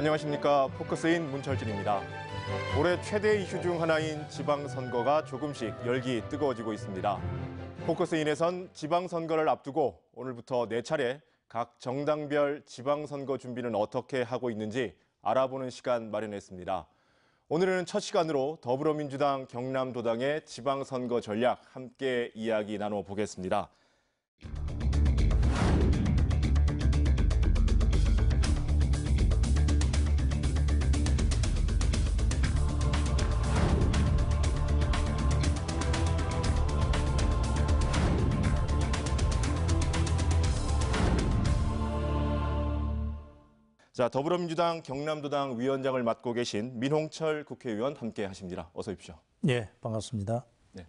안녕하십니까. 포커스인 문철진입니다. 올해 최대 이슈 중 하나인 지방선거가 조금씩 열기 뜨거워지고 있습니다. 포커스인에선 지방선거를 앞두고 오늘부터 4차례 각 정당별 지방선거 준비는 어떻게 하고 있는지 알아보는 시간 마련했습니다. 오늘은 첫 시간으로 더불어민주당 경남도당의 지방선거 전략 함께 이야기 나눠보겠습니다. 자, 더불어민주당 경남도당 위원장을 맡고 계신 민홍철 국회의원 함께 하십니다. 어서 오십시오. 네, 반갑습니다. 네.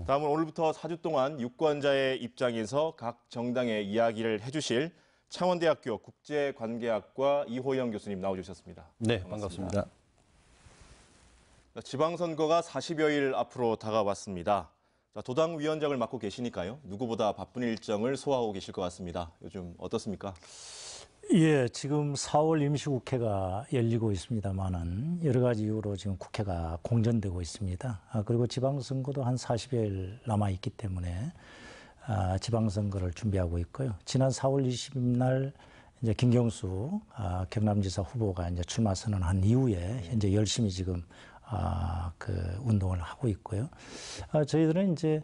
다음은 오늘부터 4주 동안 유권자의 입장에서 각 정당의 이야기를 해주실 창원대학교 국제관계학과 이호영 교수님 나와주셨습니다. 네, 반갑습니다. 지방선거가 40여일 앞으로 다가왔습니다. 자, 도당 위원장을 맡고 계시니까요. 누구보다 바쁜 일정을 소화하고 계실 것 같습니다. 요즘 어떻습니까? 예, 지금 4월 임시국회가 열리고 있습니다만은 여러 가지 이유로 지금 국회가 공전되고 있습니다. 그리고 지방선거도 한 40여일 남아있기 때문에 지방선거를 준비하고 있고요. 지난 4월 20일 날 이제 김경수 경남지사 후보가 이제 출마 선언한 이후에 현재 열심히 지금 그 운동을 하고 있고요. 저희들은 이제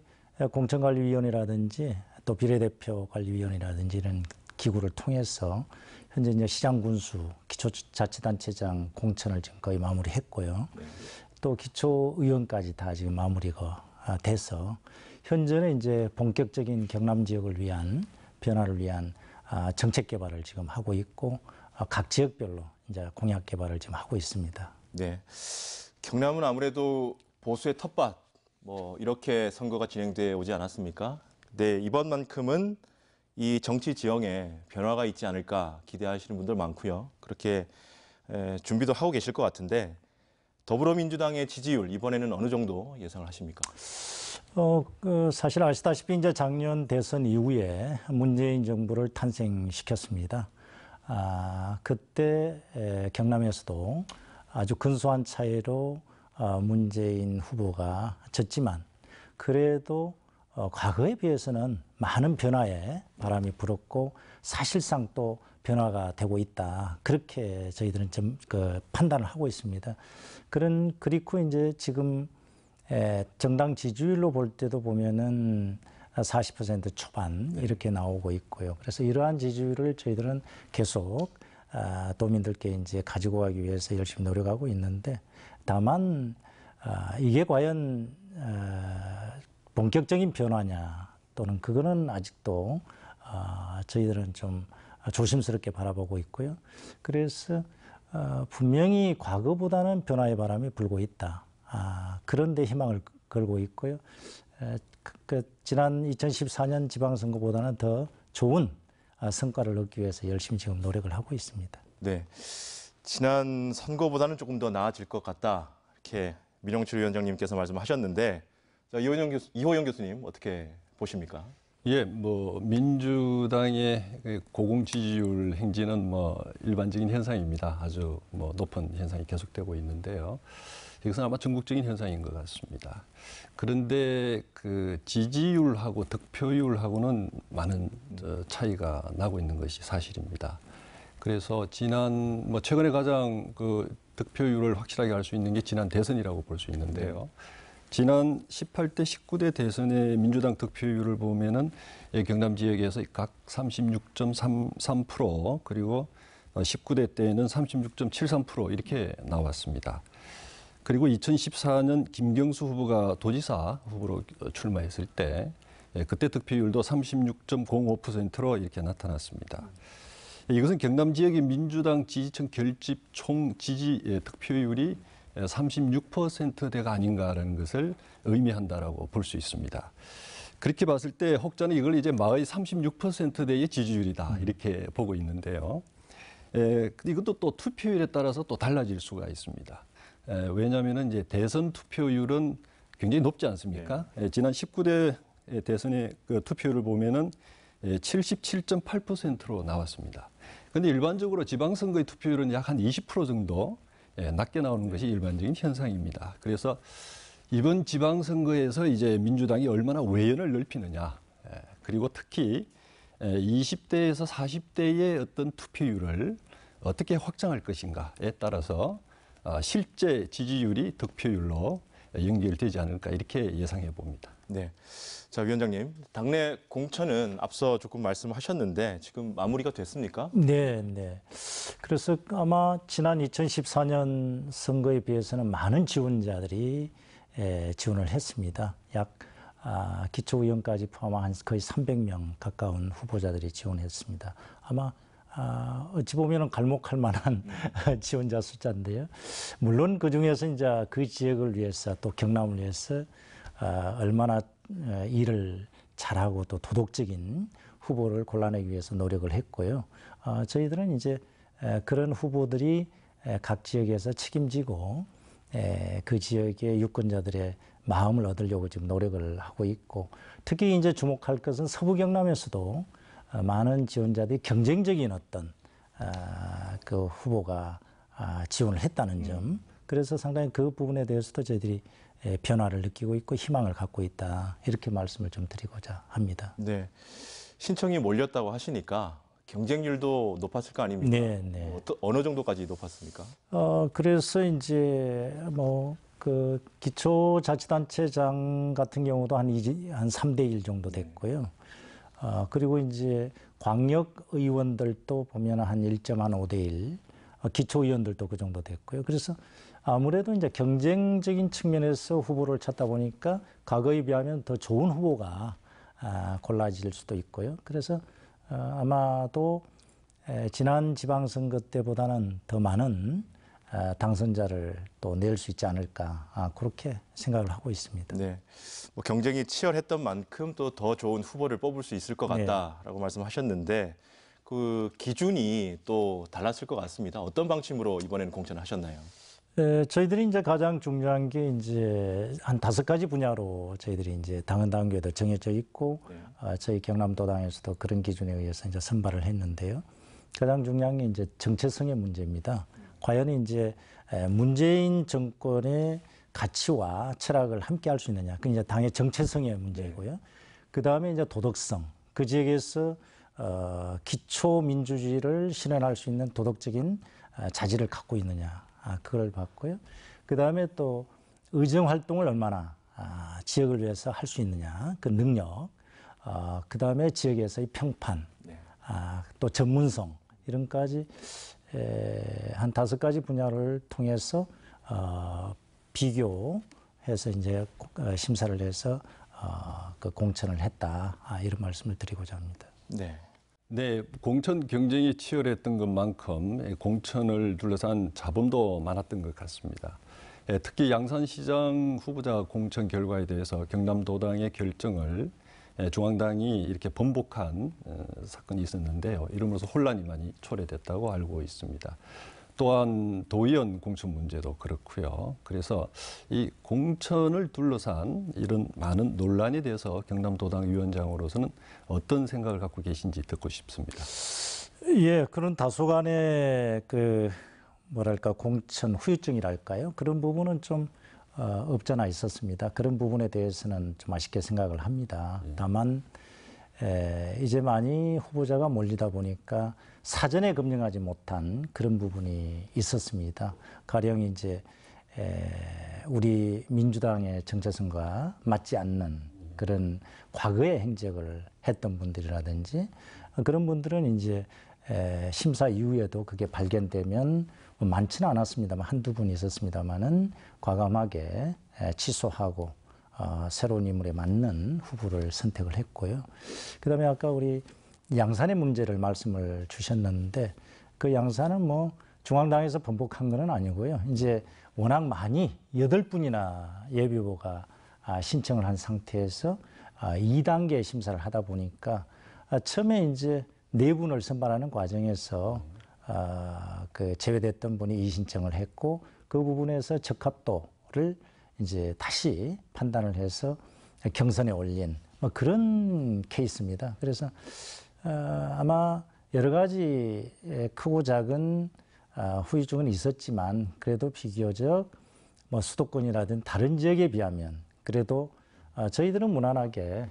공천관리위원회라든지 또 비례대표관리위원회라든지 이런 기구를 통해서 현재 이제 시장군수, 기초자치단체장 공천을 지금 거의 마무리했고요. 또 기초의원까지 다 지금 마무리가 돼서 현재는 이제 본격적인 경남 지역을 위한 변화를 위한 정책 개발을 지금 하고 있고 각 지역별로 이제 공약 개발을 지금 하고 있습니다. 네, 경남은 아무래도 보수의 텃밭 이렇게 선거가 진행돼 오지 않았습니까? 네, 이번만큼은 이 정치 지형에 변화가 있지 않을까 기대하시는 분들 많고요. 그렇게 준비도 하고 계실 것 같은데 더불어민주당의 지지율 이번에는 어느 정도 예상을 하십니까? 사실 아시다시피 이제 작년 대선 이후에 문재인 정부를 탄생시켰습니다. 그때 경남에서도 아주 근소한 차이로 문재인 후보가 졌지만 그래도 과거에 비해서는 많은 변화에 바람이 불었고 사실상 또 변화가 되고 있다. 그렇게 저희들은 좀 판단을 하고 있습니다. 그리고 이제 지금 정당 지지율로 볼 때도 보면은 40% 초반 이렇게 나오고 있고요. 그래서 이러한 지지율을 저희들은 계속 도민들께 이제 가지고 가기 위해서 열심히 노력하고 있는데 다만 이게 과연 본격적인 변화냐 또는 그거는 아직도 저희들은 좀 조심스럽게 바라보고 있고요. 그래서 분명히 과거보다는 변화의 바람이 불고 있다. 그런 데 희망을 걸고 있고요. 지난 2014년 지방선거보다는 더 좋은 성과를 얻기 위해서 열심히 지금 노력을 하고 있습니다. 네, 지난 선거보다는 조금 더 나아질 것 같다. 이렇게 민홍철 위원장님께서 말씀하셨는데 자, 이호영 교수님 어떻게 보십니까? 예, 민주당의 고공 지지율 행진은 일반적인 현상입니다. 아주 높은 현상이 계속되고 있는데요. 이것은 아마 전국적인 현상인 것 같습니다. 그런데 그 지지율하고 득표율하고는 많은 차이가 나고 있는 것이 사실입니다. 그래서 최근에 가장 그 득표율을 확실하게 알 수 있는 게 지난 대선이라고 볼 수 있는데요. 지난 18대 19대 대선의 민주당 득표율을 보면은 경남 지역에서 각 36.33% 그리고 19대 때에는 36.73% 이렇게 나왔습니다. 그리고 2014년 김경수 후보가 도지사 후보로 출마했을 때 그때 득표율도 36.05%로 이렇게 나타났습니다. 이것은 경남 지역의 민주당 지지층 결집 총 지지 득표율이 36%대가 아닌가라는 것을 의미한다라고 볼 수 있습니다. 그렇게 봤을 때 혹자는 이걸 이제 마의 36%대의 지지율이다 이렇게 보고 있는데요. 이것도 또 투표율에 따라서 또 달라질 수가 있습니다. 왜냐하면 이제 대선 투표율은 굉장히 높지 않습니까? 네. 지난 19대 대선의 그 투표율을 보면은 77.8%로 나왔습니다. 근데 일반적으로 지방선거의 투표율은 약 한 20% 정도 낮게 나오는 것이 일반적인 현상입니다. 그래서 이번 지방선거에서 이제 민주당이 얼마나 외연을 넓히느냐, 그리고 특히 20대에서 40대의 어떤 투표율을 어떻게 확장할 것인가에 따라서 실제 지지율이 득표율로 연결되지 않을까 이렇게 예상해 봅니다. 네. 자, 위원장님, 당내 공천은 앞서 조금 말씀하셨는데 지금 마무리가 됐습니까? 네, 네. 그래서 아마 지난 2014년 선거에 비해서는 많은 지원자들이 지원을 했습니다. 약 기초의원까지 포함한 거의 300명 가까운 후보자들이 지원했습니다. 아마 어찌 보면 갈목할 만한 지원자 숫자인데요. 물론 그 중에서 이제 그 지역을 위해서 또 경남을 위해서 얼마나 일을 잘하고 또 도덕적인 후보를 골라내기 위해서 노력을 했고요. 저희들은 이제 그런 후보들이 각 지역에서 책임지고 그 지역의 유권자들의 마음을 얻으려고 지금 노력을 하고 있고, 특히 이제 주목할 것은 서부 경남에서도 많은 지원자들이 경쟁적인 어떤 그 후보가 지원을 했다는 점, 그래서 상당히 그 부분에 대해서도 저희들이 변화를 느끼고 있고 희망을 갖고 있다, 이렇게 말씀을 좀 드리고자 합니다. 네. 신청이 몰렸다고 하시니까 경쟁률도 높았을 거 아닙니까? 네, 네. 어느 정도까지 높았습니까? 그래서 이제 그 기초자치단체장 같은 경우도 한 3대 1 정도 됐고요. 그리고 이제 광역 의원들도 보면 한 1.5대 1, 기초의원들도 그 정도 됐고요. 그래서 아무래도 이제 경쟁적인 측면에서 후보를 찾다 보니까 과거에 비하면 더 좋은 후보가 골라질 수도 있고요. 그래서 아마도 지난 지방선거 때보다는 더 많은 당선자를 또 낼 수 있지 않을까, 그렇게 생각을 하고 있습니다. 네. 뭐 경쟁이 치열했던 만큼 또 더 좋은 후보를 뽑을 수 있을 것 같다라고 말씀하셨는데 그 기준이 또 달랐을 것 같습니다. 어떤 방침으로 이번에는 공천을 하셨나요? 저희들이 이제 가장 중요한 게 이제 한 5가지 분야로 저희들이 이제 당헌 당규에도 정해져 있고, 저희 경남도당에서도 그런 기준에 의해서 이제 선발을 했는데요. 가장 중요한 게 이제 정체성의 문제입니다. 과연 이제 문재인 정권의 가치와 철학을 함께 할 수 있느냐, 그 이제 당의 정체성의 문제이고요. 그 다음에 이제 도덕성, 그 지역에서 기초 민주주의를 실현할 수 있는 도덕적인 자질을 갖고 있느냐, 그걸 봤고요. 그 다음에 또 의정 활동을 얼마나 지역을 위해서 할 수 있느냐, 그 능력, 그 다음에 지역에서의 평판, 또 전문성, 이런까지 한 5가지 분야를 통해서 비교해서 이제 심사를 해서 그 공천을 했다, 이런 말씀을 드리고자 합니다. 네. 네, 공천 경쟁이 치열했던 것만큼 공천을 둘러싼 잡음도 많았던 것 같습니다. 특히 양산시장 후보자 공천 결과에 대해서 경남도당의 결정을 중앙당이 이렇게 번복한 사건이 있었는데요. 이러면서 혼란이 많이 초래됐다고 알고 있습니다. 또한 도의원 공천 문제도 그렇고요. 그래서 이 공천을 둘러싼 이런 많은 논란에 대해서 경남도당 위원장으로서는 어떤 생각을 갖고 계신지 듣고 싶습니다. 예, 그런 다소간의 그 뭐랄까 공천 후유증이랄까요? 그런 부분은 좀 없잖아 있었습니다. 그런 부분에 대해서는 좀 아쉽게 생각을 합니다. 다만 이제 많이 후보자가 몰리다 보니까 사전에 검증하지 못한 그런 부분이 있었습니다. 가령 이제 우리 민주당의 정체성과 맞지 않는 그런 과거의 행적을 했던 분들이라든지, 그런 분들은 이제 심사 이후에도 그게 발견되면 많지는 않았습니다만 한두 분 있었습니다만은 과감하게 취소하고 새로운 인물에 맞는 후보를 선택을 했고요. 그다음에 아까 우리 양산의 문제를 말씀을 주셨는데, 그 양산은 뭐 중앙당에서 번복한 건 아니고요. 이제 워낙 많이 8분이나 예비후보가 신청을 한 상태에서 2단계 심사를 하다 보니까 처음에 이제 4분을 선발하는 과정에서 그 제외됐던 분이 이의신청을 했고, 그 부분에서 적합도를 이제 다시 판단을 해서 경선에 올린 뭐 그런 케이스입니다. 그래서 아마 여러 가지 크고 작은 후유증은 있었지만 그래도 비교적 뭐 수도권이라든 다른 지역에 비하면 그래도 저희들은 무난하게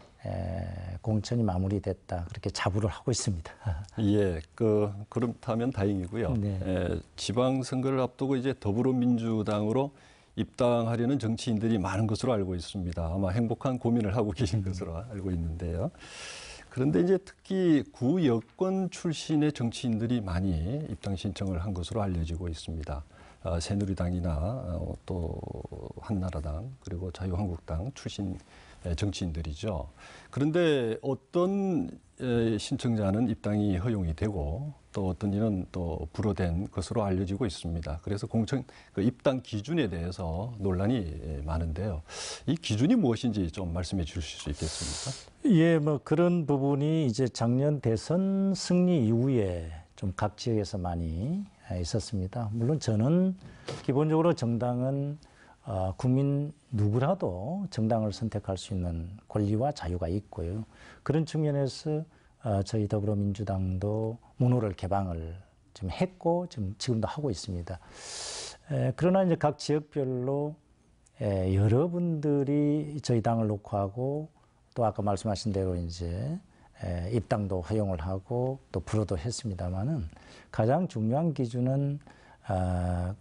공천이 마무리됐다 그렇게 자부를 하고 있습니다. 예, 그렇다면 다행이고요. 네. 지방선거를 앞두고 이제 더불어민주당으로 입당하려는 정치인들이 많은 것으로 알고 있습니다. 아마 행복한 고민을 하고 계신 것으로 알고 있는데요. 그런데 이제 특히 구여권 출신의 정치인들이 많이 입당 신청을 한 것으로 알려지고 있습니다. 새누리당이나 또 한나라당 그리고 자유한국당 출신 정치인들이죠. 그런데 어떤 신청자는 입당이 허용이 되고 또 어떤 이는 또 불허된 것으로 알려지고 있습니다. 그래서 입당 기준에 대해서 논란이 많은데요. 이 기준이 무엇인지 좀 말씀해 주실 수 있겠습니까? 예, 뭐 그런 부분이 이제 작년 대선 승리 이후에 좀 각 지역에서 많이 있었습니다. 물론 저는 기본적으로 정당은 국민 누구라도 정당을 선택할 수 있는 권리와 자유가 있고요. 그런 측면에서 저희 더불어민주당도 문호를 개방을 좀 했고 지금도 하고 있습니다. 그러나 이제 각 지역별로 여러분들이 저희 당을 놓고 하고 또 아까 말씀하신 대로 이제 입당도 허용을 하고 또 불허도 했습니다만은 가장 중요한 기준은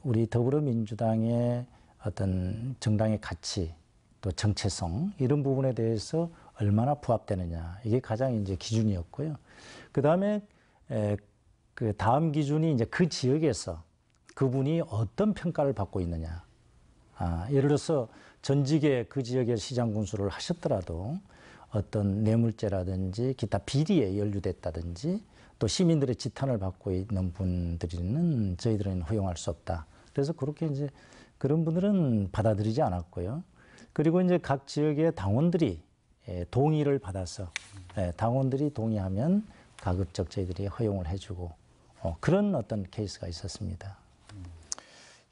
우리 더불어민주당의 어떤 정당의 가치 또 정체성 이런 부분에 대해서 얼마나 부합되느냐 이게 가장 이제 기준이었고요. 그 다음에 그 다음 기준이 이제 그 지역에서 그분이 어떤 평가를 받고 있느냐. 예를 들어서 전직에 그 지역에 시장 군수를 하셨더라도 어떤 뇌물죄라든지 기타 비리에 연루됐다든지 또 시민들의 지탄을 받고 있는 분들은 저희들은 허용할 수 없다. 그래서 그렇게 이제 그런 분들은 받아들이지 않았고요. 그리고 이제 각 지역의 당원들이 동의를 받아서 당원들이 동의하면 가급적 저희들이 허용을 해주고 그런 어떤 케이스가 있었습니다.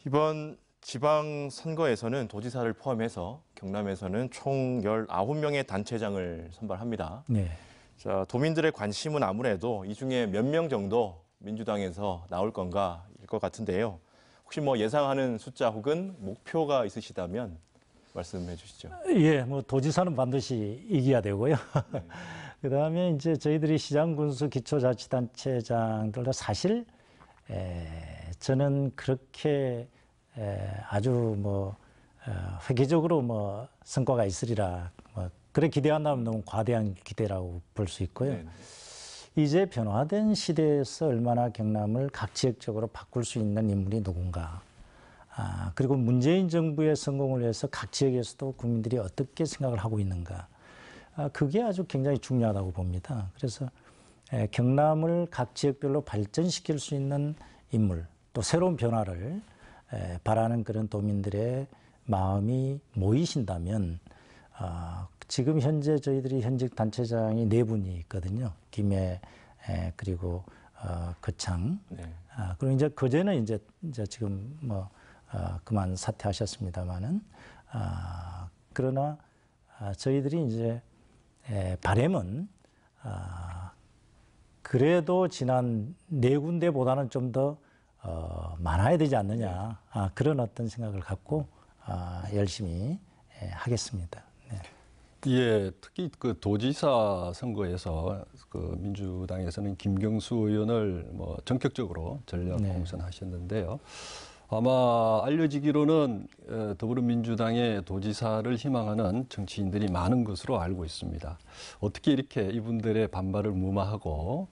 이번 지방선거에서는 도지사를 포함해서 경남에서는 총 19명의 단체장을 선발합니다. 네. 자, 도민들의 관심은 아무래도 이 중에 몇 명 정도 민주당에서 나올 건가일 것 같은데요. 혹시 뭐 예상하는 숫자 혹은 목표가 있으시다면 말씀해 주시죠. 예, 뭐 도지사는 반드시 이겨야 되고요. 네. 그다음에 이제 저희들이 시장 군수 기초자치단체장들도 사실 저는 그렇게 아주 뭐 획기적으로 뭐 성과가 있으리라 뭐 그래 기대한다면 너무 과대한 기대라고 볼 수 있고요. 네. 이제 변화된 시대에서 얼마나 경남을 각 지역적으로 바꿀 수 있는 인물이 누군가. 그리고 문재인 정부의 성공을 위해서 각 지역에서도 국민들이 어떻게 생각을 하고 있는가. 그게 아주 굉장히 중요하다고 봅니다. 그래서 경남을 각 지역별로 발전시킬 수 있는 인물, 또 새로운 변화를 바라는 그런 도민들의 마음이 모이신다면 지금 현재 저희들이 현직 단체장이 4분이 있거든요. 김해 그리고 거창. 네. 그리고 이제 그제는 이제 지금 뭐 그만 사퇴하셨습니다마는 그러나 저희들이 이제 바람은 그래도 지난 4군데보다는 좀 더 많아야 되지 않느냐 그런 어떤 생각을 갖고 열심히 하겠습니다. 네. 예, 특히 그 도지사 선거에서 그 민주당에서는 김경수 의원을 뭐 전격적으로 전략 공천하셨는데요. 아마 알려지기로는 더불어민주당의 도지사를 희망하는 정치인들이 많은 것으로 알고 있습니다. 어떻게 이렇게 이분들의 반발을 무마하고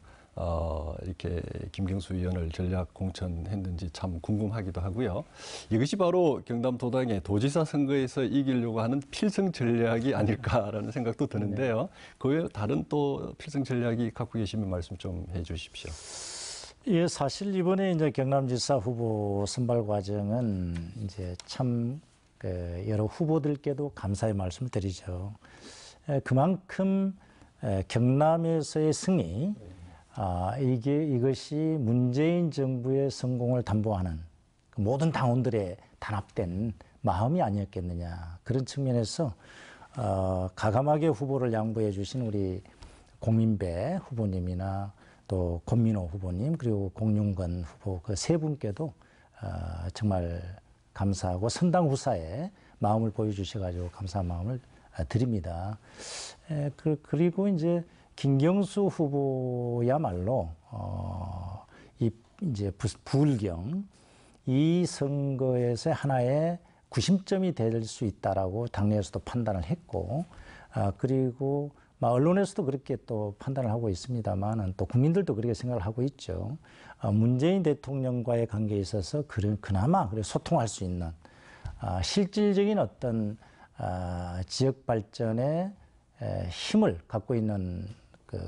이렇게 김경수 의원을 전략 공천했는지 참 궁금하기도 하고요. 이것이 바로 경남도당의 도지사 선거에서 이기려고 하는 필승 전략이 아닐까라는 생각도 드는데요. 그 외에 다른 또 필승 전략이 갖고 계시면 말씀 좀 해주십시오. 예, 사실 이번에 이제 경남지사 후보 선발 과정은 이제 참 여러 후보들께도 감사의 말씀을 드리죠. 그만큼 경남에서의 승리, 이것이 문재인 정부의 성공을 담보하는 모든 당원들의 단합된 마음이 아니었겠느냐. 그런 측면에서 가감하게 후보를 양보해 주신 우리 공민배 후보님이나 또 권민호 후보님 그리고 공윤건 후보 그 세 분께도 정말 감사하고 선당 후사의 마음을 보여주셔가지고 감사한 마음을 드립니다. 그리고 이제 김경수 후보야말로 이제 부울경 이 선거에서 하나의 구심점이 될 수 있다라고 당내에서도 판단을 했고, 그리고 언론에서도 그렇게 또 판단을 하고 있습니다만은 또 국민들도 그렇게 생각을 하고 있죠. 문재인 대통령과의 관계에 있어서 그나마 소통할 수 있는 실질적인 어떤 지역 발전의 힘을 갖고 있는 그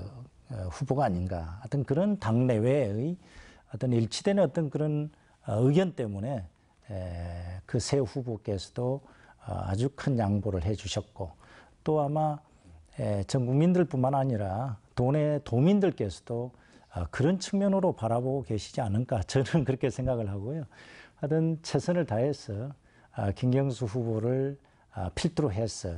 후보가 아닌가. 어떤 그런 당내외의 어떤 일치되는 어떤 그런 의견 때문에 그 새 후보께서도 아주 큰 양보를 해 주셨고, 또 아마 전 국민들뿐만 아니라 도내 도민들께서도 그런 측면으로 바라보고 계시지 않을까, 저는 그렇게 생각을 하고요. 하여튼 최선을 다해서 김경수 후보를 필두로 해서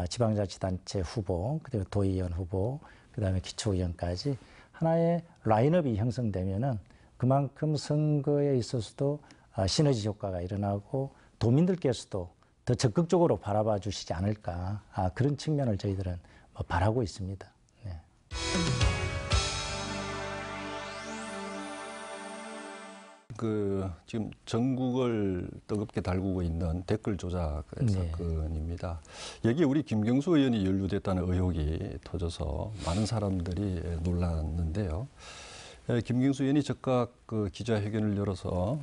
지방자치단체 후보, 그리고 도의원 후보, 그다음에 기초의원까지 하나의 라인업이 형성되면은 그만큼 선거에 있어서도 시너지 효과가 일어나고 도민들께서도 더 적극적으로 바라봐 주시지 않을까, 그런 측면을 저희들은 바라고 있습니다. 네. 지금 전국을 뜨겁게 달구고 있는 댓글 조작 네. 사건입니다. 여기에 우리 김경수 의원이 연루됐다는 의혹이 터져서 많은 사람들이 놀랐는데요. 김경수 의원이 즉각 기자회견을 열어서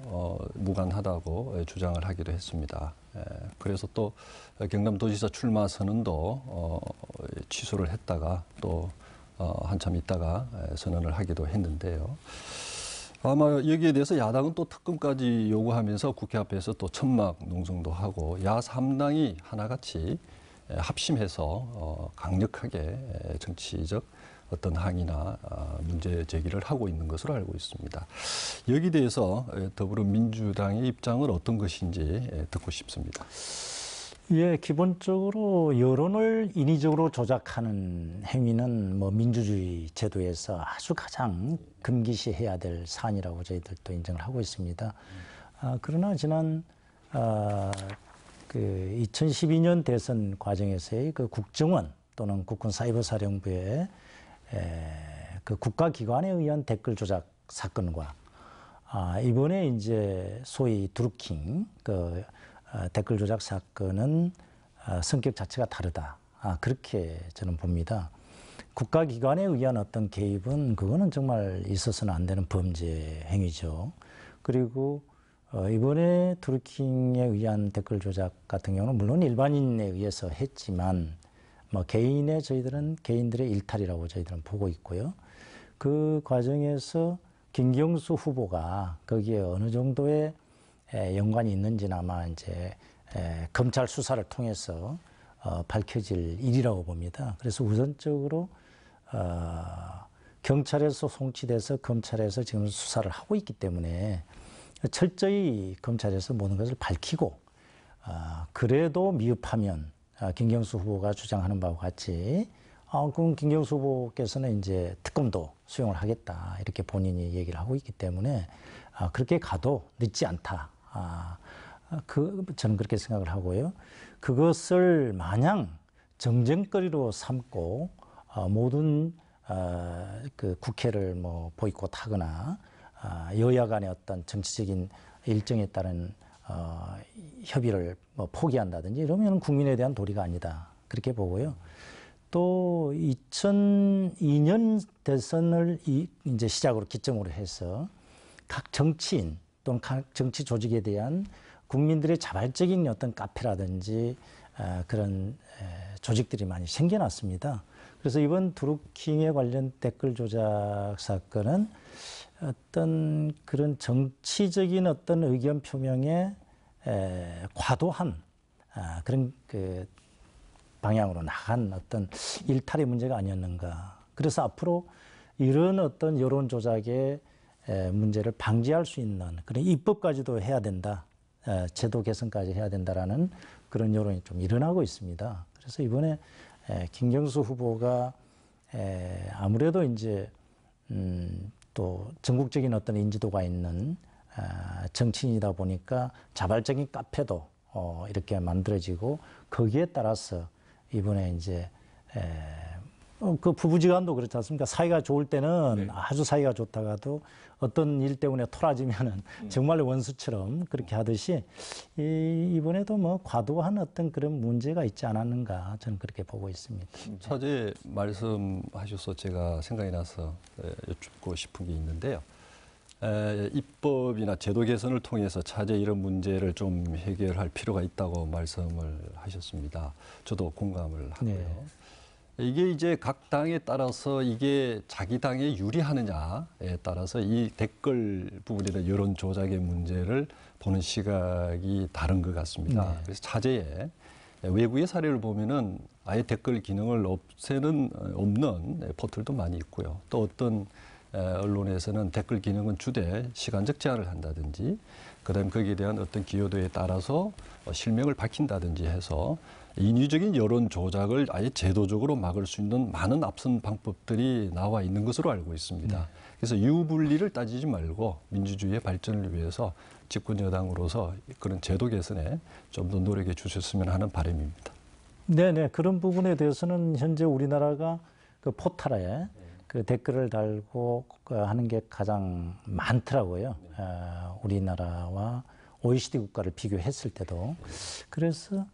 무관하다고 주장을 하기도 했습니다. 그래서 또 경남도지사 출마 선언도 취소를 했다가 또 한참 있다가 선언을 하기도 했는데요. 아마 여기에 대해서 야당은 또 특검까지 요구하면서 국회 앞에서 또 천막 농성도 하고 야3당이 하나같이 합심해서 강력하게 정치적 어떤 항의나 문제 제기를 하고 있는 것으로 알고 있습니다. 여기에 대해서 더불어민주당의 입장은 어떤 것인지 듣고 싶습니다. 예, 기본적으로 여론을 인위적으로 조작하는 행위는 민주주의 제도에서 아주 가장 금기시해야 될 사안이라고 저희들도 인정을 하고 있습니다. 그러나 지난 2012년 대선 과정에서의 그 국정원 또는 국군사이버사령부의 그 국가기관에 의한 댓글 조작 사건과 이번에 이제 소위 드루킹 댓글 조작 사건은 성격 자체가 다르다. 그렇게 저는 봅니다. 국가기관에 의한 어떤 개입은 그거는 정말 있어서는 안 되는 범죄 행위죠. 그리고 이번에 드루킹에 의한 댓글 조작 같은 경우는 물론 일반인에 의해서 했지만 저희들은 개인들의 일탈이라고 저희들은 보고 있고요. 그 과정에서 김경수 후보가 거기에 어느 정도의 연관이 있는지는 아마 이제 검찰 수사를 통해서 밝혀질 일이라고 봅니다. 그래서 우선적으로 경찰에서 송치돼서 검찰에서 지금 수사를 하고 있기 때문에 철저히 검찰에서 모든 것을 밝히고 그래도 미흡하면 김경수 후보가 주장하는 바와 같이 그럼 김경수 후보께서는 이제 특검도 수용을 하겠다 이렇게 본인이 얘기를 하고 있기 때문에 그렇게 가도 늦지 않다. 저는 그렇게 생각을 하고요. 그것을 마냥 정쟁거리로 삼고 모든 그 국회를 보이콧하거나 여야 간의 어떤 정치적인 일정에 따른 협의를 포기한다든지 이러면 국민에 대한 도리가 아니다. 그렇게 보고요. 또 2002년 대선을 이제 시작으로 기점으로 해서 각 정치인 또는 각 정치 조직에 대한 국민들의 자발적인 어떤 카페라든지 그런 조직들이 많이 생겨났습니다. 그래서 이번 드루킹에 관련 댓글 조작 사건은 어떤 그런 정치적인 어떤 의견 표명에 과도한 그런 그 방향으로 나간 어떤 일탈의 문제가 아니었는가. 그래서 앞으로 이런 어떤 여론 조작의 문제를 방지할 수 있는 그런 입법까지도 해야 된다. 제도 개선까지 해야 된다라는 그런 여론이 좀 일어나고 있습니다. 그래서 이번에 김경수 후보가 아무래도 이제 또 전국적인 어떤 인지도가 있는 정치인이다 보니까 자발적인 카페도 이렇게 만들어지고 거기에 따라서 이번에 이제 그 부부지간도 그렇지 않습니까? 사이가 좋을 때는 아주 사이가 좋다가도 어떤 일 때문에 토라지면은 정말 원수처럼 그렇게 하듯이 이번에도 뭐 과도한 어떤 그런 문제가 있지 않았는가 저는 그렇게 보고 있습니다. 차제 말씀하셔서 제가 생각이 나서 여쭙고 싶은 게 있는데요. 입법이나 제도 개선을 통해서 차제 이런 문제를 좀 해결할 필요가 있다고 말씀을 하셨습니다. 저도 공감을 하고요. 네. 이게 이제 각 당에 따라서 이게 자기 당에 유리하느냐에 따라서 이 댓글 부분이나 여론 조작의 문제를 보는 시각이 다른 것 같습니다. 네. 그래서 차제에 외국의 사례를 보면은 아예 댓글 기능을 없는 포털도 많이 있고요. 또 어떤 언론에서는 댓글 기능은 주되 시간적 제한을 한다든지, 그다음에 거기에 대한 어떤 기여도에 따라서 실명을 밝힌다든지 해서 인위적인 여론 조작을 아예 제도적으로 막을 수 있는 많은 앞선 방법들이 나와 있는 것으로 알고 있습니다. 그래서 유불리를 따지지 말고 민주주의의 발전을 위해서 집권 여당으로서 그런 제도 개선에 좀 더 노력해 주셨으면 하는 바람입니다. 네네, 그런 부분에 대해서는 현재 우리나라가 그 포털에 그 댓글을 달고 하는 게 가장 많더라고요. 우리나라와 OECD 국가를 비교했을 때도. 그래서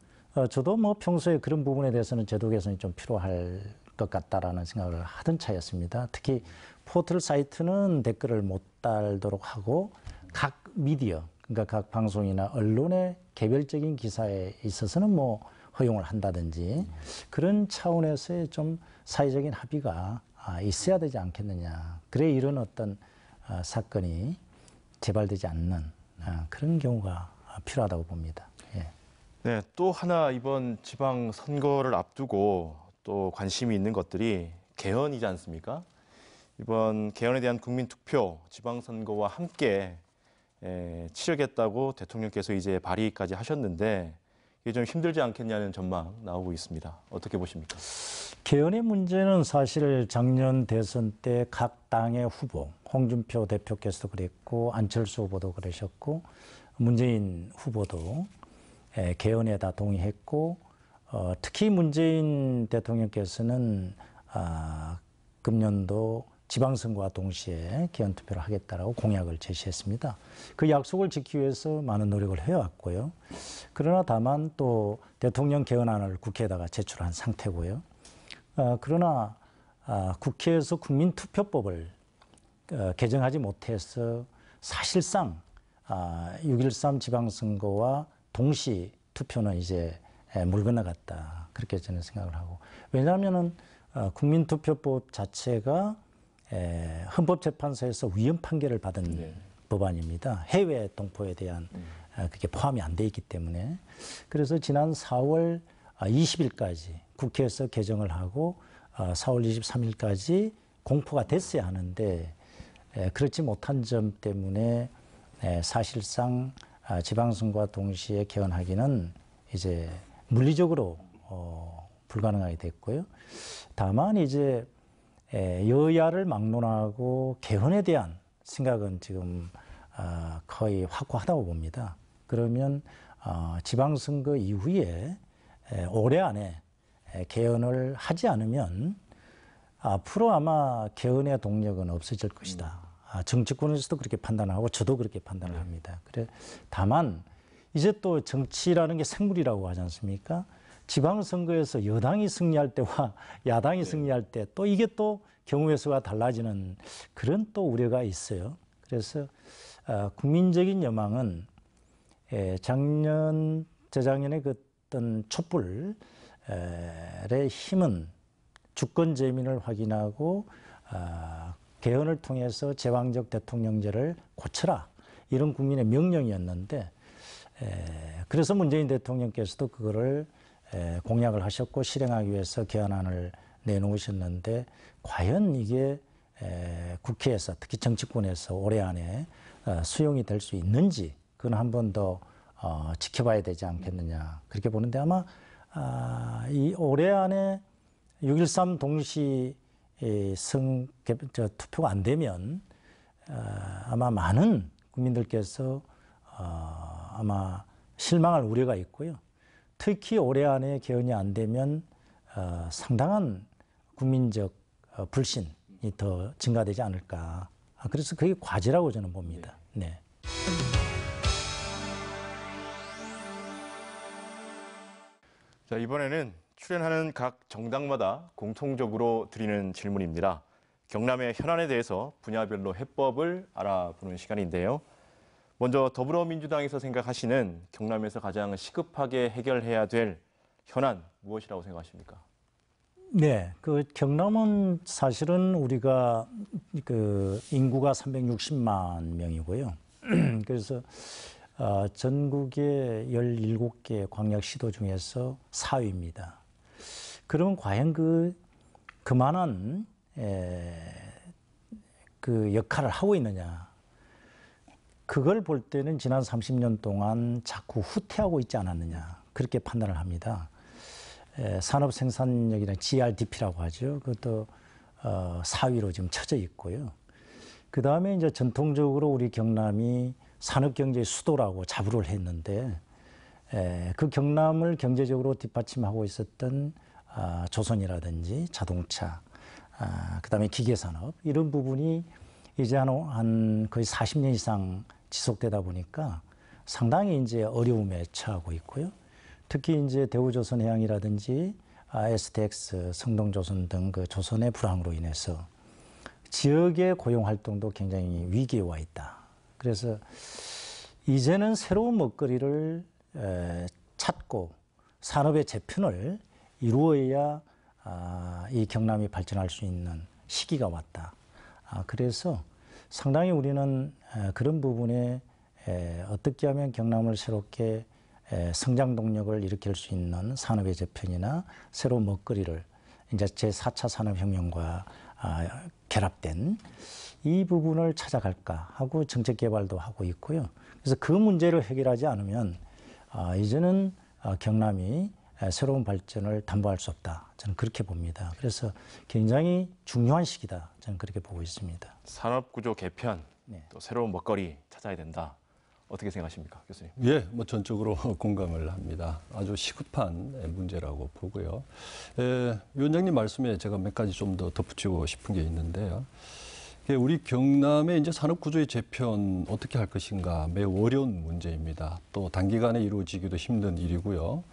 저도 뭐 평소에 그런 부분에 대해서는 제도 개선이 좀 필요할 것 같다라는 생각을 하던 차였습니다. 특히 포털 사이트는 댓글을 못 달도록 하고 각 미디어, 그러니까 각 방송이나 언론의 개별적인 기사에 있어서는 뭐 허용을 한다든지 그런 차원에서의 좀 사회적인 합의가 있어야 되지 않겠느냐. 그래 이런 어떤 사건이 재발되지 않는 그런 경우가 필요하다고 봅니다. 예. 네, 또 하나 이번 지방 선거를 앞두고 또 관심이 있는 것들이 개헌이지 않습니까? 이번 개헌에 대한 국민 투표 지방 선거와 함께 치르겠다고 대통령께서 이제 발의까지 하셨는데 이게 좀 힘들지 않겠냐는 전망 나오고 있습니다. 어떻게 보십니까? 개헌의 문제는 사실 작년 대선 때 각 당의 후보, 홍준표 대표께서도 그랬고 안철수 후보도 그러셨고 문재인 후보도 개헌에 다 동의했고 특히 문재인 대통령께서는 금년도 지방선거와 동시에 개헌 투표를 하겠다라고 공약을 제시했습니다. 그 약속을 지키기 위해서 많은 노력을 해왔고요. 그러나 다만 또 대통령 개헌안을 국회에다가 제출한 상태고요. 그러나 국회에서 국민투표법을 개정하지 못해서 사실상 6.13 지방선거와 동시 투표는 이제 물 건너갔다. 그렇게 저는 생각을 하고. 왜냐하면은 국민투표법 자체가 헌법재판소에서 위헌 판결을 받은 법안입니다. 해외 동포에 대한 그게 포함이 안 돼 있기 때문에. 그래서 지난 4월 20일까지 국회에서 개정을 하고 4월 23일까지 공포가 됐어야 하는데 그렇지 못한 점 때문에 사실상 지방선거와 동시에 개헌하기는 이제 물리적으로 불가능하게 됐고요. 다만 이제 여야를 막론하고 개헌에 대한 생각은 지금 거의 확고하다고 봅니다. 그러면 지방선거 이후에 올해 안에 개헌을 하지 않으면 앞으로 아마 개헌의 동력은 없어질 것이다. 정치권에서도 그렇게 판단하고 저도 그렇게 판단을 합니다. 그래 다만 이제 또 정치라는 게 생물이라고 하지 않습니까? 지방선거에서 여당이 승리할 때와 야당이 승리할 때 또 이게 또 경우의 수가 달라지는 그런 또 우려가 있어요. 그래서 국민적인 여망은 재작년에 그 어떤 촛불의 힘은 주권 재민을 확인하고 개헌을 통해서 제왕적 대통령제를 고쳐라 이런 국민의 명령이었는데 그래서 문재인 대통령께서도 그거를 공약을 하셨고 실행하기 위해서 개헌안을 내놓으셨는데 과연 이게 국회에서 특히 정치권에서 올해 안에 수용이 될 수 있는지 그건 한 번 더 지켜봐야 되지 않겠느냐 그렇게 보는데 아마 이 올해 안에 6.13 동시 투표가 안 되면 아마 많은 국민들께서 아마 실망할 우려가 있고요. 특히 올해 안에 개헌이 안 되면 상당한 국민적 불신이 더 증가되지 않을까. 그래서 그게 과제라고 저는 봅니다. 네. 자, 이번에는 출연하는 각 정당마다 공통적으로 드리는 질문입니다. 경남의 현안에 대해서 분야별로 해법을 알아보는 시간인데요. 먼저 더불어민주당에서 생각하시는 경남에서 가장 시급하게 해결해야 될 현안 무엇이라고 생각하십니까? 네, 그 경남은 사실은 우리가 그 인구가 360만 명이고요. 그래서 전국의 17개 광역시도 중에서 4위입니다. 그러면 과연 그만한 그 역할을 하고 있느냐? 그걸 볼 때는 지난 30년 동안 자꾸 후퇴하고 있지 않았느냐? 그렇게 판단을 합니다. 산업 생산력이나 GRDP라고 하죠. 그것도 4위로 지금 쳐져 있고요. 그 다음에 이제 전통적으로 우리 경남이 산업경제의 수도라고 자부를 했는데 그 경남을 경제적으로 뒷받침하고 있었던 조선이라든지 자동차, 그 다음에 기계산업 이런 부분이 이제 한 거의 40년 이상 지속되다 보니까 상당히 이제 어려움에 처하고 있고요. 특히 이제 대우조선해양이라든지 STX, 성동조선 등 그 조선의 불황으로 인해서 지역의 고용 활동도 굉장히 위기에 와 있다. 그래서 이제는 새로운 먹거리를 찾고 산업의 재편을 이루어야 이 경남이 발전할 수 있는 시기가 왔다. 그래서 상당히 우리는 그런 부분에 어떻게 하면 경남을 새롭게 성장 동력을 일으킬 수 있는 산업의 재편이나 새로운 먹거리를 이제 제4차 산업혁명과 결합된 이 부분을 찾아갈까 하고 정책 개발도 하고 있고요. 그래서 그 문제를 해결하지 않으면 이제는 경남이 새로운 발전을 담보할 수 없다. 저는 그렇게 봅니다. 그래서 굉장히 중요한 시기다. 저는 그렇게 보고 있습니다. 산업구조 개편, 네. 또 새로운 먹거리 찾아야 된다. 어떻게 생각하십니까, 교수님? 예, 뭐 전적으로 공감을 합니다. 아주 시급한 문제라고 보고요. 위원장님 말씀에 제가 몇 가지 좀 더 덧붙이고 싶은 게 있는데요. 우리 경남의 이제 산업 구조의 재편 어떻게 할 것인가 매우 어려운 문제입니다. 또 단기간에 이루어지기도 힘든 일이고요.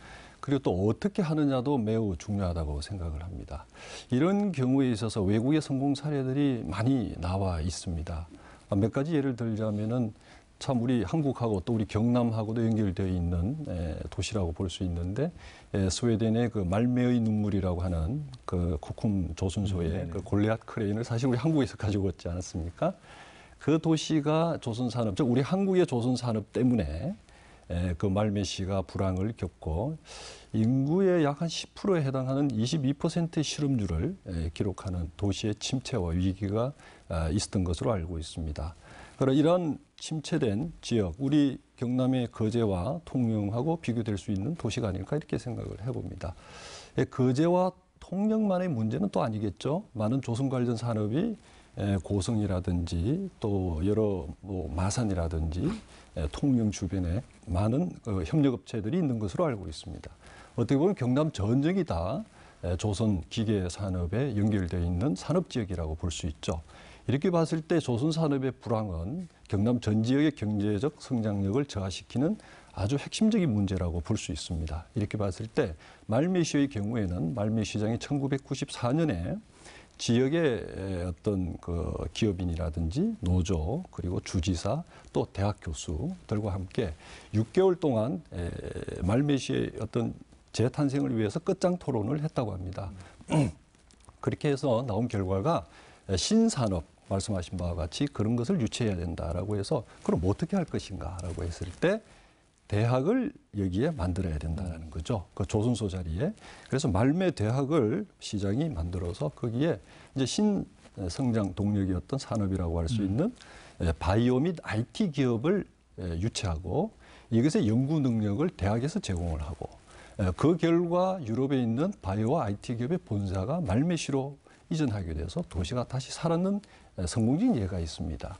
그리고 또 어떻게 하느냐도 매우 중요하다고 생각을 합니다. 이런 경우에 있어서 외국의 성공 사례들이 많이 나와 있습니다. 몇 가지 예를 들자면은 참 우리 한국하고 또 우리 경남하고도 연결되어 있는 도시라고 볼 수 있는데 스웨덴의 그 말매의 눈물이라고 하는 그 코쿰 조선소의 그 골리앗 크레인을 사실 우리 한국에서 가지고 왔지 않았습니까? 그 도시가 조선산업, 즉 우리 한국의 조선산업 때문에 그 말매시가 불황을 겪고 인구의 약 한 10%에 해당하는 22%의 실업률을 기록하는 도시의 침체와 위기가 있었던 것으로 알고 있습니다. 그러나 이런 침체된 지역, 우리 경남의 거제와 통영하고 비교될 수 있는 도시가 아닐까 이렇게 생각을 해봅니다. 거제와 통영만의 문제는 또 아니겠죠. 많은 조선 관련 산업이 고성이라든지 또 여러 마산이라든지 통영 주변에 많은 협력업체들이 있는 것으로 알고 있습니다. 어떻게 보면 경남 전역이 다 조선 기계 산업에 연결되어 있는 산업 지역이라고 볼 수 있죠. 이렇게 봤을 때 조선 산업의 불황은 경남 전 지역의 경제적 성장력을 저하시키는 아주 핵심적인 문제라고 볼 수 있습니다. 이렇게 봤을 때 말미시의 경우에는 말미시장이 1994년에 지역의 어떤 그 기업인이라든지 노조 그리고 주지사 또 대학 교수들과 함께 6개월 동안 말미시의 어떤 재탄생을 위해서 끝장 토론을 했다고 합니다. 그렇게 해서 나온 결과가 신산업 말씀하신 바와 같이 그런 것을 유치해야 된다라고 해서 그럼 어떻게 할 것인가라고 했을 때 대학을 여기에 만들어야 된다는 거죠. 그 조선소 자리에. 그래서 말매 대학을 시장이 만들어서 거기에 이제 신성장 동력이었던 산업이라고 할 수 있는 바이오 및 IT 기업을 유치하고 이것의 연구 능력을 대학에서 제공을 하고 그 결과 유럽에 있는 바이오와 IT 기업의 본사가 말매시로 이전하게 돼서 도시가 다시 살아는 성공적인 예가 있습니다.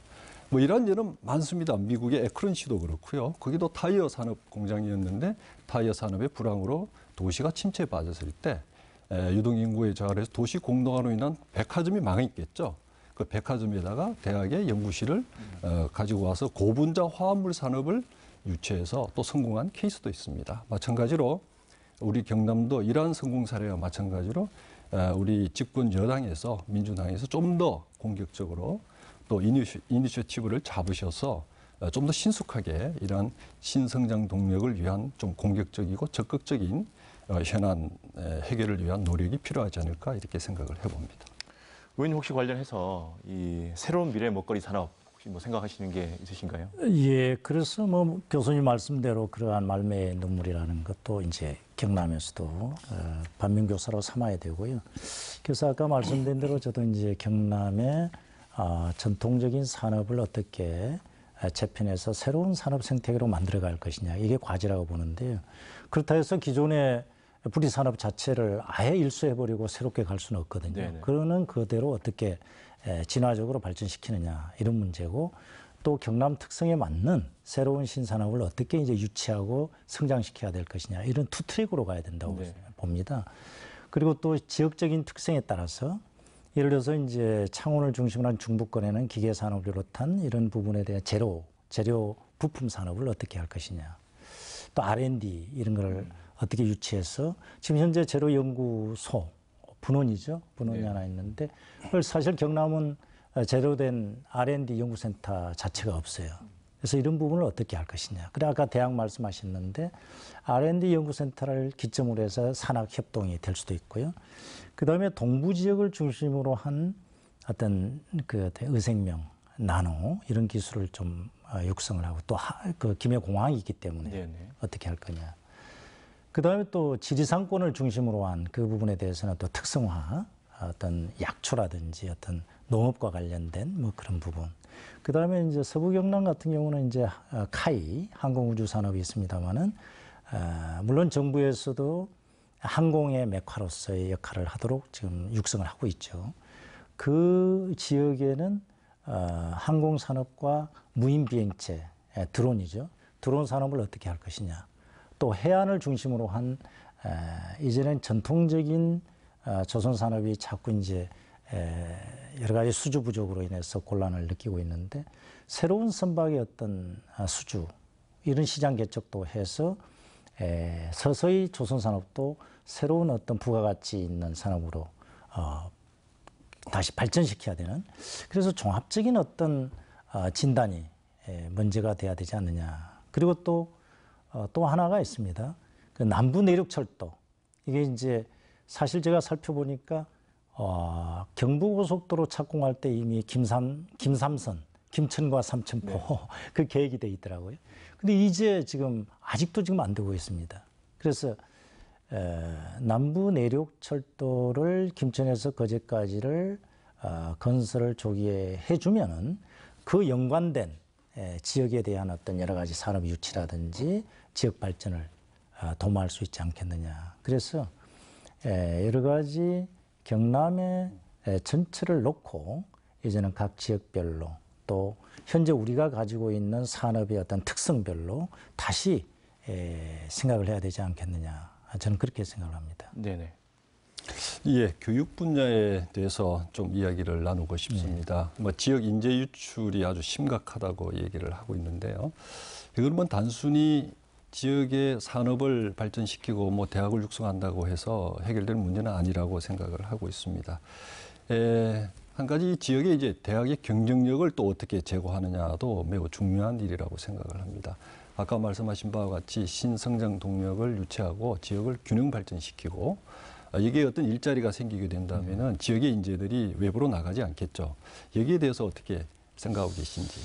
뭐 이런 예는 많습니다. 미국의 에크런시도 그렇고요. 거기도 타이어 산업 공장이었는데 타이어 산업의 불황으로 도시가 침체에 빠졌을 때 유동 인구의 저하로 해서 도시 공동화로 인한 백화점이 망했겠죠. 그 백화점에다가 대학의 연구실을 가지고 와서 고분자 화합물 산업을 유치해서 또 성공한 케이스도 있습니다. 마찬가지로 우리 경남도 이러한 성공 사례와 마찬가지로 우리 집권 여당에서 민주당에서 좀 더 공격적으로 또 이니셔티브를 잡으셔서 좀 더 신속하게 이러한 신성장 동력을 위한 좀 공격적이고 적극적인 현안 해결을 위한 노력이 필요하지 않을까 이렇게 생각을 해봅니다. 의원님 혹시 관련해서 이 새로운 미래 먹거리 산업 혹시 뭐 생각하시는 게 있으신가요? 예, 그래서 뭐 교수님 말씀대로 그러한 말매의 눈물이라는 것도 이제 경남에서도 반면교사로 삼아야 되고요. 그래서 아까 말씀드린 대로 저도 이제 경남의 전통적인 산업을 어떻게 재편해서 새로운 산업 생태계로 만들어갈 것이냐, 이게 과제라고 보는데요. 그렇다 해서 기존의 부리 산업 자체를 아예 일수해버리고 새롭게 갈 수는 없거든요. 네네. 그러는 그대로 어떻게 진화적으로 발전시키느냐, 이런 문제고, 또 경남 특성에 맞는 새로운 신산업을 어떻게 이제 유치하고 성장시켜야 될 것이냐, 이런 투 트랙으로 가야 된다고 네. 봅니다. 그리고 또 지역적인 특성에 따라서 예를 들어서 이제 창원을 중심으로 한 중부권에는 기계 산업을 비롯한 이런 부분에 대한 재료 부품 산업을 어떻게 할 것이냐, 또 R&D 이런 걸 어떻게 유치해서, 지금 현재 재료 연구소 분원이죠. 분원이 네. 하나 있는데, 그걸 사실 경남은 제로된 R&D 연구센터 자체가 없어요. 그래서 이런 부분을 어떻게 할 것이냐. 그래 아까 대학 말씀하셨는데 R&D 연구센터를 기점으로 해서 산학 협동이 될 수도 있고요. 그다음에 동부 지역을 중심으로 한 어떤 그 의생명, 나노 이런 기술을 좀 육성을 하고, 또 그 김해공항이 있기 때문에 네네. 어떻게 할 거냐. 그다음에 또 지리산권을 중심으로 한 그 부분에 대해서는 또 특성화, 어떤 약초라든지 어떤 농업과 관련된 뭐 그런 부분. 그다음에 이제 서부 경남 같은 경우는 이제 카이 항공우주 산업이 있습니다만은 물론 정부에서도 항공의 메카로서의 역할을 하도록 지금 육성을 하고 있죠. 그 지역에는 항공 산업과 무인 비행체, 드론이죠. 드론 산업을 어떻게 할 것이냐. 또 해안을 중심으로 한 이제는 전통적인 조선 산업이 자꾸 이제 여러 가지 수주 부족으로 인해서 곤란을 느끼고 있는데, 새로운 선박의 어떤 수주 이런 시장 개척도 해서 서서히 조선 산업도 새로운 어떤 부가가치 있는 산업으로 다시 발전시켜야 되는, 그래서 종합적인 어떤 진단이 문제가 돼야 되지 않느냐. 그리고 또 하나가 있습니다. 그 남부 내륙철도, 이게 이제 사실 제가 살펴보니까 경부고속도로 착공할 때 이미 김삼선, 김천과 삼천포 네. 그 계획이 돼 있더라고요. 근데 이제 지금 아직도 지금 안 되고 있습니다. 그래서 남부 내륙철도를 김천에서 거제까지를 건설을 조기에 해주면은 그 연관된 지역에 대한 어떤 여러 가지 산업 유치라든지 지역 발전을 도모할 수 있지 않겠느냐. 그래서 여러 가지 경남의 전체를 놓고 이제는 각 지역별로, 또 현재 우리가 가지고 있는 산업의 어떤 특성별로 다시 생각을 해야 되지 않겠느냐. 저는 그렇게 생각을 합니다. 네네. 예, 교육 분야에 대해서 좀 이야기를 나누고 싶습니다. 뭐 지역 인재 유출이 아주 심각하다고 얘기를 하고 있는데요. 이건 단순히 지역의 산업을 발전시키고 뭐 대학을 육성한다고 해서 해결될 문제는 아니라고 생각을 하고 있습니다. 한 가지 지역의 이제 대학의 경쟁력을 또 어떻게 제고하느냐도 매우 중요한 일이라고 생각을 합니다. 아까 말씀하신 바와 같이 신성장 동력을 유치하고 지역을 균형 발전시키고, 이게 어떤 일자리가 생기게 된다면은 지역의 인재들이 외부로 나가지 않겠죠. 여기에 대해서 어떻게 생각하고 계신지.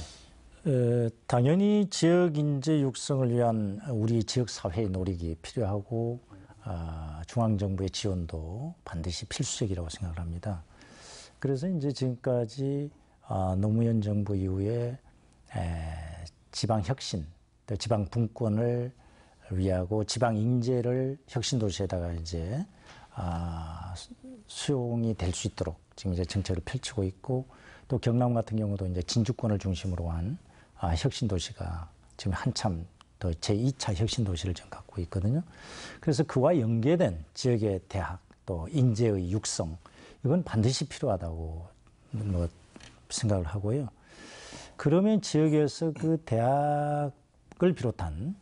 당연히 지역 인재 육성을 위한 우리 지역 사회의 노력이 필요하고, 중앙 정부의 지원도 반드시 필수적이라고 생각을 합니다. 그래서 이제 지금까지 노무현 정부 이후에 지방 혁신, 또 지방 분권을 위하고 지방 인재를 혁신 도시에다가 이제 수용이 될 수 있도록 지금 이제 정책을 펼치고 있고 또 경남 같은 경우도 이제 진주권을 중심으로 한 혁신 도시가 지금 한참 더 제2차 혁신 도시를 지금 갖고 있거든요. 그래서 그와 연계된 지역의 대학 또 인재의 육성 이건 반드시 필요하다고 뭐 생각을 하고요. 그러면 지역에서 그 대학을 비롯한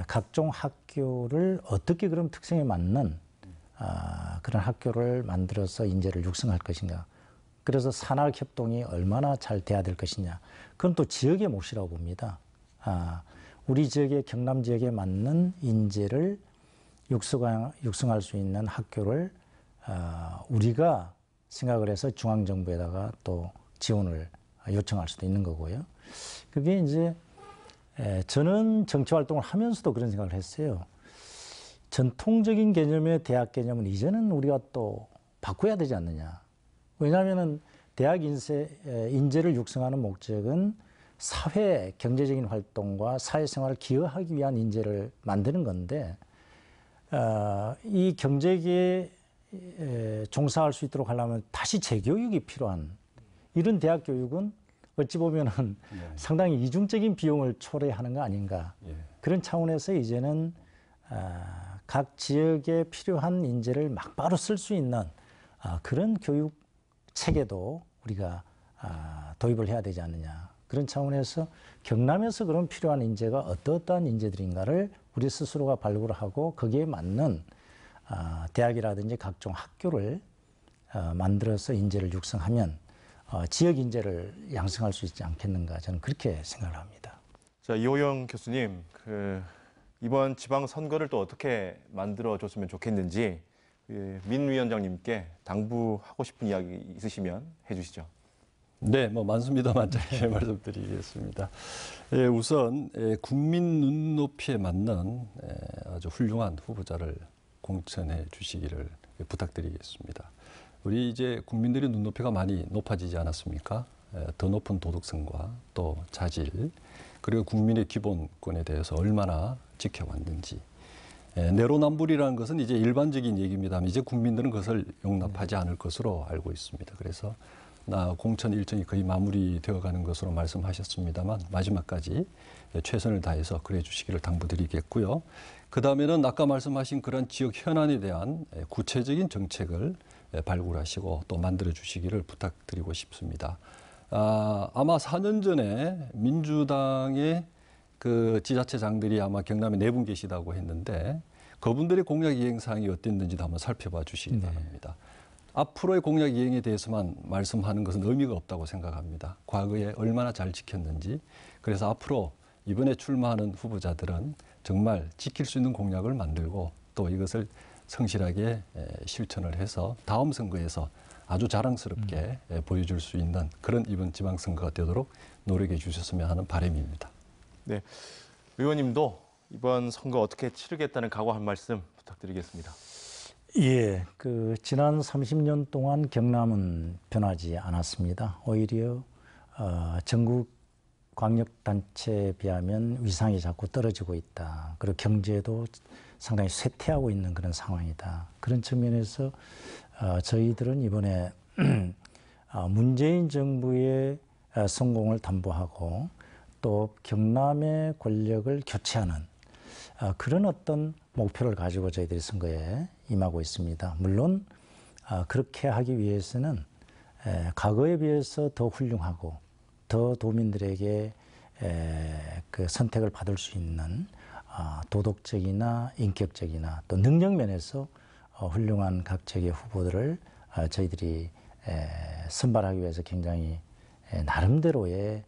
각종 학교를 어떻게 그럼 특성에 맞는 그런 학교를 만들어서 인재를 육성할 것인가. 그래서 산학협동이 얼마나 잘 돼야 될 것이냐. 그건 또 지역의 몫이라고 봅니다. 우리 지역의 경남 지역에 맞는 인재를 육성할 수 있는 학교를 우리가 생각을 해서 중앙정부에다가 또 지원을 요청할 수도 있는 거고요. 그게 이제 저는 정치활동을 하면서도 그런 생각을 했어요. 전통적인 개념의 대학 개념은 이제는 우리가 또 바꿔야 되지 않느냐. 왜냐하면 대학 인재를 육성하는 목적은 사회 경제적인 활동과 사회생활을 기여하기 위한 인재를 만드는 건데 이 경제계에 종사할 수 있도록 하려면 다시 재교육이 필요한 이런 대학 교육은 어찌 보면은 상당히 이중적인 비용을 초래하는 거 아닌가. 그런 차원에서 이제는 각 지역에 필요한 인재를 막바로 쓸 수 있는 그런 교육 체계도 우리가 도입을 해야 되지 않느냐. 그런 차원에서 경남에서 그런 필요한 인재가 어떠한 인재들인가를 우리 스스로가 발굴하고 거기에 맞는 대학이라든지 각종 학교를 만들어서 인재를 육성하면 지역 인재를 양성할 수 있지 않겠는가 저는 그렇게 생각을 합니다. 자, 이호영 교수님, 이번 지방 선거를 또 어떻게 만들어줬으면 좋겠는지 민 위원장님께 당부하고 싶은 이야기 있으시면 해주시죠. 네, 뭐 많습니다만 짧게 말씀드리겠습니다. 우선 국민 눈높이에 맞는 아주 훌륭한 후보자를 공천해 주시기를 부탁드리겠습니다. 우리 이제 국민들의 눈높이가 많이 높아지지 않았습니까? 더 높은 도덕성과 또 자질 그리고 국민의 기본권에 대해서 얼마나 지켜왔는지. 내로남불이라는 것은 이제 일반적인 얘기입니다만 이제 국민들은 그것을 용납하지 않을 것으로 알고 있습니다. 그래서 공천 일정이 거의 마무리되어 가는 것으로 말씀하셨습니다만 마지막까지 최선을 다해서 그래 주시기를 당부드리겠고요. 그다음에는 아까 말씀하신 그런 지역 현안에 대한 구체적인 정책을 발굴하시고 또 만들어 주시기를 부탁드리고 싶습니다. 아마 4년 전에 민주당의 그 지자체장들이 아마 경남에 4분 계시다고 했는데 그분들의 공약 이행 사항이 어땠는지도 한번 살펴봐 주시기 바랍니다. 앞으로의 공약 이행에 대해서만 말씀하는 것은 의미가 없다고 생각합니다. 과거에 얼마나 잘 지켰는지. 그래서 앞으로 이번에 출마하는 후보자들은 정말 지킬 수 있는 공약을 만들고 또 이것을 성실하게 실천을 해서 다음 선거에서 아주 자랑스럽게 보여줄 수 있는 그런 이번 지방선거가 되도록 노력해 주셨으면 하는 바람입니다. 네, 의원님도 이번 선거 어떻게 치르겠다는 각오 한 말씀 부탁드리겠습니다. 예, 지난 30년 동안 경남은 변하지 않았습니다. 오히려 전국 광역단체에 비하면 위상이 자꾸 떨어지고 있다. 그리고 경제도 상당히 쇠퇴하고 있는 그런 상황이다. 그런 측면에서 저희들은 이번에 문재인 정부의 성공을 담보하고 또 경남의 권력을 교체하는 그런 어떤 목표를 가지고 저희들이 선거에 임하고 있습니다. 물론 그렇게 하기 위해서는 과거에 비해서 더 훌륭하고 더 도민들에게 그 선택을 받을 수 있는 도덕적이나 인격적이나 또 능력 면에서 훌륭한 각 지역의 후보들을 저희들이 선발하기 위해서 굉장히 나름대로의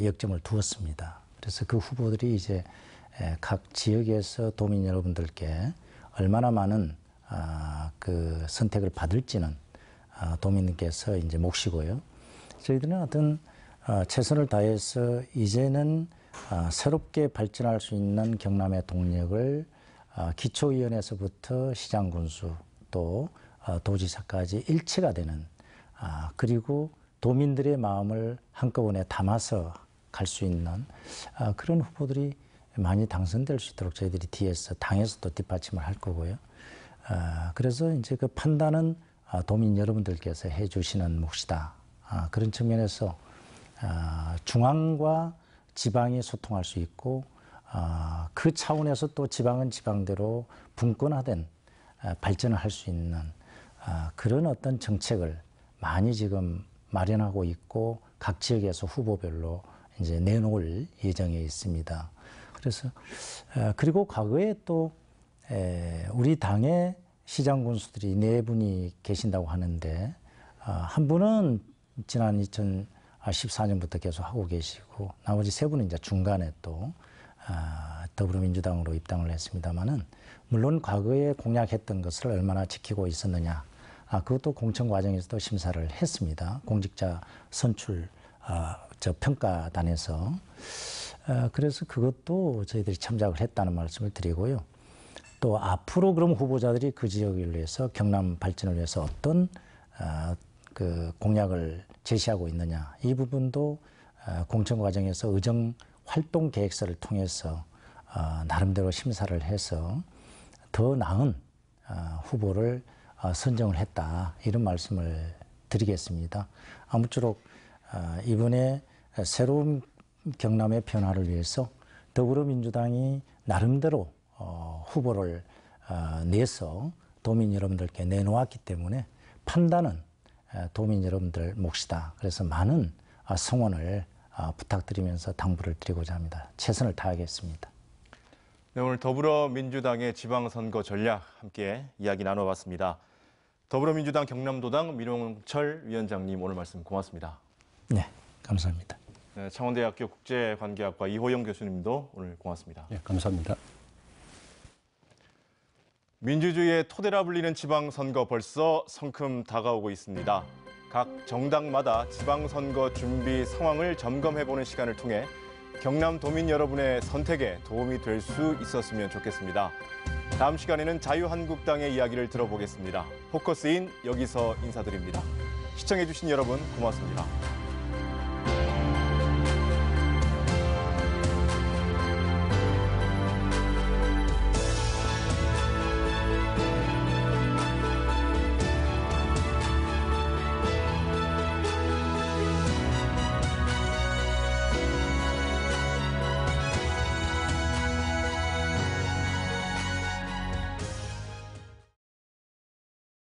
역점을 두었습니다. 그래서 그 후보들이 이제 각 지역에서 도민 여러분들께 얼마나 많은 그 선택을 받을지는 도민께서 이제 몫이고요. 저희들은 어떤 최선을 다해서 이제는 새롭게 발전할 수 있는 경남의 동력을 기초위원회에서부터 시장 군수 또 도지사까지 일체가 되는 그리고 도민들의 마음을 한꺼번에 담아서 갈 수 있는 그런 후보들이 많이 당선될 수 있도록 저희들이 뒤에서 당에서도 뒷받침을 할 거고요. 그래서 이제 그 판단은 도민 여러분들께서 해주시는 몫이다. 그런 측면에서 중앙과 지방이 소통할 수 있고 그 차원에서 또 지방은 지방대로 분권화된 발전을 할 수 있는 그런 어떤 정책을 많이 지금 마련하고 있고 각 지역에서 후보별로 이제 내놓을 예정에 있습니다. 그래서 그리고 과거에 또 우리 당의 시장 군수들이 4분이 계신다고 하는데 한 분은 지난 2014년부터 계속 하고 계시고 나머지 3분은 이제 중간에 또 더불어민주당으로 입당을 했습니다마는 물론 과거에 공약했던 것을 얼마나 지키고 있었느냐 그것도 공천 과정에서도 심사를 했습니다. 공직자 선출 평가단에서 그래서 그것도 저희들이 참작을 했다는 말씀을 드리고요. 또 앞으로 그럼 후보자들이 그 지역을 위해서 경남 발전을 위해서 어떤 그 공약을 제시하고 있느냐 이 부분도 공천 과정에서 의정 활동 계획서를 통해서 나름대로 심사를 해서 더 나은 후보를 선정을 했다 이런 말씀을 드리겠습니다. 아무쪼록 이번에 새로운 경남의 변화를 위해서 더불어민주당이 나름대로 후보를 내서 도민 여러분들께 내놓았기 때문에 판단은 도민 여러분들 몫이다. 그래서 많은 성원을 부탁드리면서 당부를 드리고자 합니다. 최선을 다하겠습니다. 네, 오늘 더불어민주당의 지방선거 전략 함께 이야기 나눠봤습니다. 더불어민주당 경남도당 민홍철 위원장님 오늘 말씀 고맙습니다. 네, 감사합니다. 네, 창원대학교 국제관계학과 이호영 교수님도 오늘 고맙습니다. 네, 감사합니다. 민주주의의 토대라 불리는 지방선거 벌써 성큼 다가오고 있습니다. 각 정당마다 지방선거 준비 상황을 점검해보는 시간을 통해 경남 도민 여러분의 선택에 도움이 될 수 있었으면 좋겠습니다. 다음 시간에는 자유한국당의 이야기를 들어보겠습니다. 포커스인 여기서 인사드립니다. 시청해주신 여러분 고맙습니다.